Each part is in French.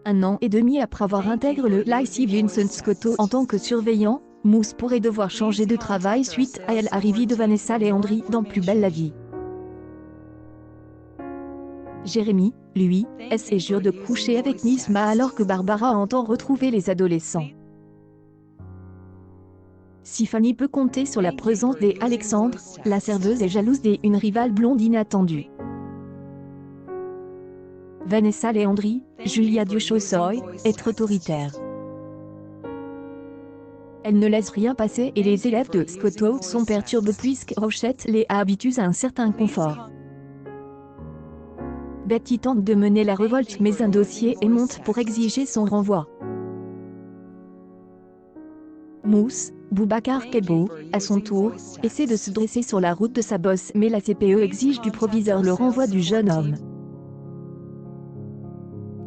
1 an et demi après avoir intégré le lycée Vincent Scotto en tant que surveillant, Moose pourrait devoir changer de travail suite à l'arrivée de Vanessa Leandri dans Plus belle la vie. Jérémy, lui, essaie et jure de coucher avec Nisma alors que Barbara entend retrouver les adolescents. Si Fanny peut compter sur la présence d'Alexandre, la serveuse est jalouse d'une rivale blonde inattendue. Vanessa Leandri, Julia Duchossoy, est autoritaire. Elle ne laisse rien passer et les élèves de Scotto sont perturbés puisque Rochette les habitue à un certain confort. Betty tente de mener la révolte mais un dossier est monté pour exiger son renvoi. Mousse, Boubacar Kebo, à son tour, essaie de se dresser sur la route de sa bosse mais la CPE exige du proviseur le renvoi du jeune homme.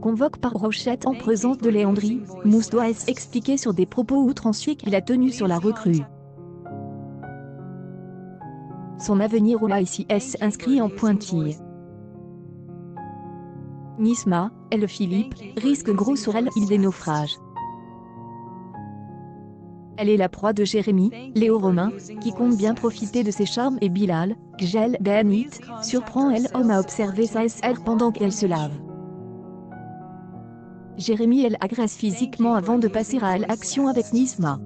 Convoque par Rochette en présence de Leandri, Mousse doit s'expliquer sur des propos outranciers qu'il a tenus sur la recrue. Son avenir au lycée est inscrit en pointille. Nisma, elle Philippe, risque gros sur elle il des naufrages. Elle est la proie de Jérémy, Léo Romain, qui compte bien profiter de ses charmes et Bilal, Gel Danit, surprend elle homme à observer sa SR pendant qu'elle se lave. Jérémy elle agresse physiquement avant de passer à l'action avec Nisma.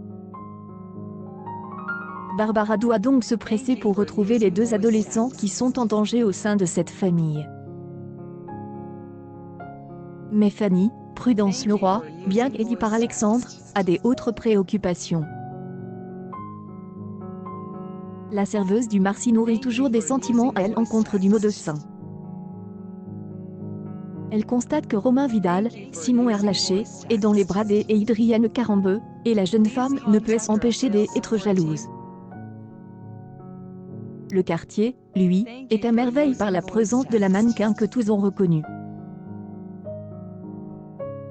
Barbara doit donc se presser pour retrouver les deux adolescents qui sont en danger au sein de cette famille. Mais Fanny, Prudence Leroy, bien qu'aidée par Alexandre, a des autres préoccupations. La serveuse du Marcy nourrit toujours des sentiments à l'encontre du médecin. Elle constate que Romain Vidal, Simon Erlaché, est dans les bras d'Adrienne Carambeu, et la jeune femme ne peut s'empêcher d'être jalouse. Le quartier, lui, est à merveille par la présence de la mannequin que tous ont reconnue.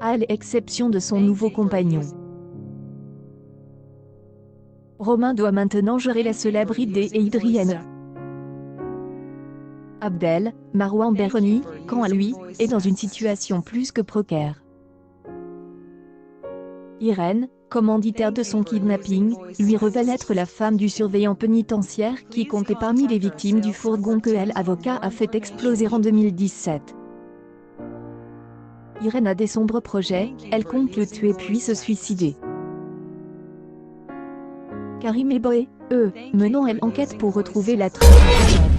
À l'exception de son nouveau compagnon. Romain doit maintenant gérer la célébrité d'Adrienne. Abdel, Marouane Berroni, quant à lui, est dans une situation plus que précaire. Irène, commanditaire de son kidnapping, lui révèle être la femme du surveillant pénitentiaire qui comptait parmi les victimes du fourgon que l'avocat a fait exploser en 2017. Irène a des sombres projets, elle compte le tuer puis se suicider. Karim et Boé, eux, menant elle enquête pour retrouver la trace.